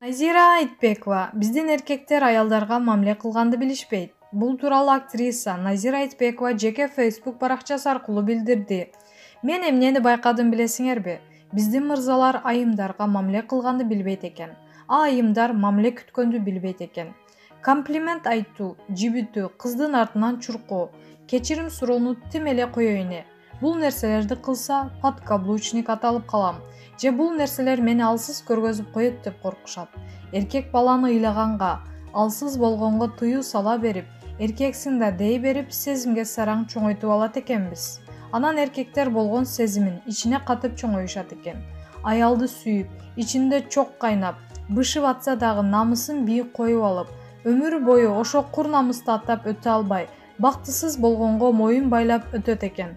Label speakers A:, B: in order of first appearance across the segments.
A: Назира Айтбекова биздин эркектер аялдарга мамиле кылганды билишпейт. Бул тууралуу актриса Назира Айтбекова жеке Facebook баракчасы аркылуу билдирди. Мен эмнени байкадым билесиңерби? Биздин мырзалар айымдарга мамиле кылганды билбейт экен. Айымдар мамиле күткөндү билбейт экен. Комплимент айтуу, жибүтүү, кыздын артынан чуркоо, кечирим суроону тим эле коеюн. Бул нерселерди кылса, подкаблучник аталып калам. Же бул нерселер мени алсыз көргөзүп коет деп коркушат. Эркек баланы ыйлаганга, алсыз болгонго тыюу сала берип, эркексиң да дей берип, сезимге сараң чоңойтуп алат экенбиз. Анан эркектер болгон сезимин ичине катып чоңоюшат экен. Аялды сүйүп, ичинде чок кайнап, бышып атса дагы намысын бийик коюп алып, өмүр бою ошо кур намысты аттап өтө албай, бактысыз болгонго моюн байлап өтөт экен.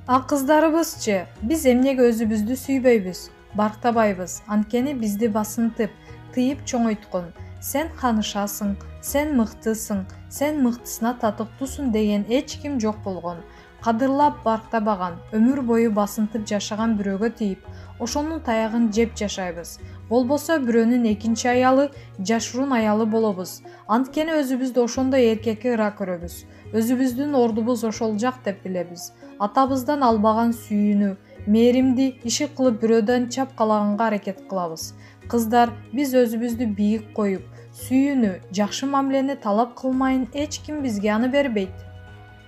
A: А кыздарыбызчы, биз эмнеге өзүбүздү сүйбөйбүз, барктабайбыз, анткени бизди басынтып, тыйып чоңойткон. Сен ханышасың, сен мыктысың, сен мыктысына татыктуусуң деген эч ким жок болгон. Кадырлап барктабаган, өмүр бою басынтып жашаган бирөөгө тийип, ошонун таягын жеп жашайбыз. Болбосо бирөөнүн экинчи аялы, жашыруун аялы болобуз. Анткени өзүбүздү ошондой эркекке ыра көрөбүз. Өзүбүздүн ордубуз ошол жак деп билебиз. Атабыздан албаган сүйүүнү, мээримди иши кылып бирөөдөн чапкалаганга аракет кылабыз. Кыздар, биз өзүбүздү бийик коюп, сүйүүнү, жакшы мамилени талап кылмайын эч ким бизге аны бербейт.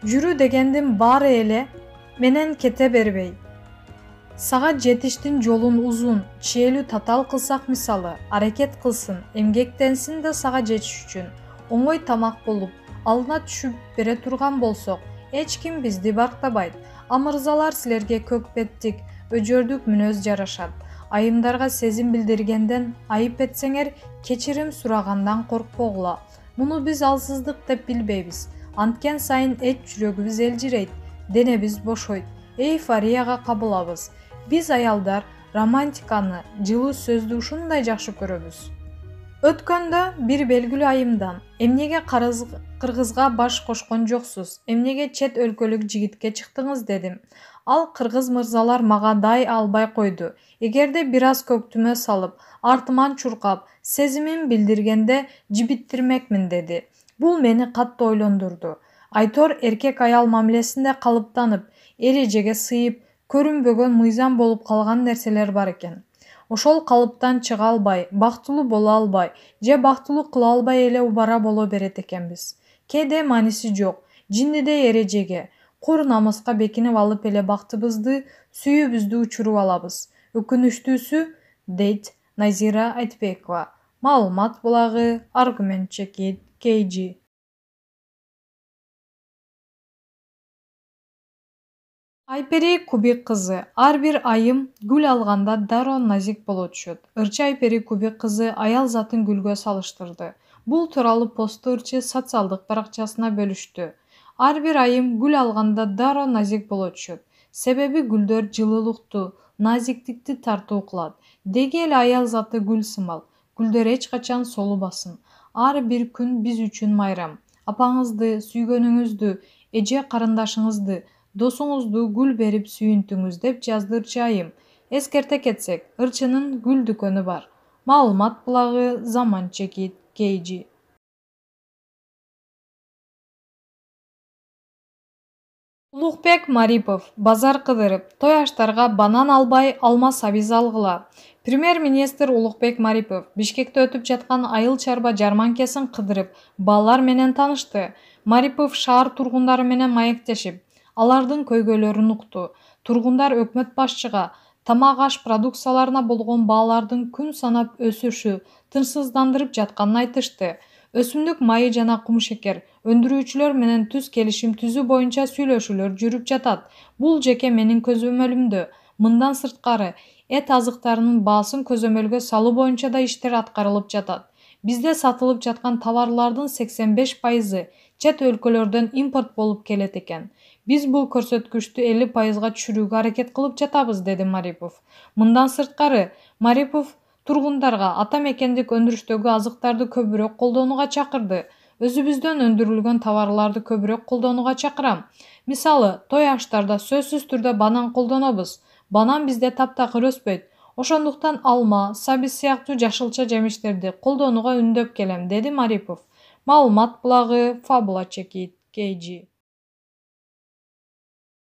A: Жүрүү дегендин баары эле менен кете бербей. Сага жетиштин жолун узун, чиелүү татаал кылсак мисалы, аракет кылсын, эмгектенсин да сага жетиш үчүн. Оңой тамак болуп, алдына түшүп бере турган болсок, эч ким бизди барктабайт. А мырзалар силерге көкпеттик, өжөрдүк мүнөз жарашат. Айымдарга сезим билдиргенден айып этсеңер, кечирим сурагандан коркпогула. Муну биз алсыздык деп билбейбиз. Анткен сайын эч жүрөгүбүз элжирейт, денебиз бошойт, эйфорияга кабылабыз. Биз аялдар романтиканы, жылуу сөздү ушундай жакшы көрөбүз. Өткөндө бир белгилүү айымдан: эмнеге кыргызга баш кошкон жоксуз, эмнеге чет өлкөлүк жигитке чыктыңыз дедим. Ал кыргыз мырзалар мага дай албай койду. Эгерде бир аз көктүмө салып, артыман чуркап, сезимин билдиргенде жибиттирмекмин деди. Бул мени катты ойлондурду. Айтор эркек аял мамилесинде калыптанып, эрежеге сыйып, көрүнбөгөн мыйзам болуп калган нерселер бар экен. Ошол калыптан чыга албай, бактылуу боло албай, же бактылуу кыла албай эле убара боло берет экенбиз. Кээде мааниси жок, жиндидей эрежеге, кур намыска бекинип алып эле бактыбызды, сүйүүбүздү учуруп алабыз. Өкүнүчтүүсү, дейт Назира Айтбекова. Маалымат булагы, Аргумент Чекит, KG. Айпери Кубик кызы. Ар бир айым гүл алганда дароо назик боло түшөт. Ырчы Айпери Кубик кызы аял затын гүлгө салыштырды. Бул тууралуу посту ырчы социалдык баракчасына бөлүштү. Ар бир айым гүл алганда дароо назик боло түшөт. Себеби гүлдөр жылуулукту, назиктикти тартуу кылат. Деги эле аял заты гүл сымал. Гүлдөр эч качан солубасын. Ар бир күн биз үчүн майрам. Апаңызды, сүйгөнүңүздү, эже карындашыңызды, досуңузду гүл берип сүйүнтүңүз деп жазды ырчы айым. Эскерте кетсек, ырчынын гүл дүкөнү бар. Маалымат булагы, Заман Чекит, KG. Улукбек Марипов базар кыдырып, той аштарга банан албай алма сабиз алгыла. Премьер-министр Улукбек Марипов Бишкекте өтүп жаткан айыл чарба жарманкесин кыдырып, балдар менен таанышты. Марипов шаар тургундары менен маектешип, алардын көйгөйлөрүн укту. Тургундар өкмөт башчыга тамак аш продукцияларына болгон баалардын күн санап өсүшү тынчсыздандырып жатканын айтышты. Өсүмдүк майы жана кумшекер өндүрүүчүлөр менен түз келишим түзүү боюнча сүйлөшүүлөр жүрүп жатат. Бул жеке менин көзөмөлүмдө. Мындан сырткары, эт азыктарынын баасын көзөмөлгө салуу боюнча да иштер аткарылып жатат. Бизде сатылып жаткан товарлардын 85% чет өлкөлөрдөн импорт болуп келет экен. Биз бул көрсөткүчтү 50%га түшүрүүгө аракет кылып жатабыз, деди Марипов. Мындан сырткары, Марипов тургундарга ата мекендик өндүрүштөгү азыктарды көбүрөөк колдонууга чакырды. Өзүбүздөн өндүрүлгөн товарларды көбүрөөк колдонууга чакырам. Мисалы, той аштарда сөзсүз түрдө банан колдонобуз. Банан бизде таптакыр өспөйт. Ошондуктан алма, сабиз сыяктуу жашылча жемиштерди колдонууга үндөп келем, деди Марипов. Маалымат булагы Фабула Чекит, KG.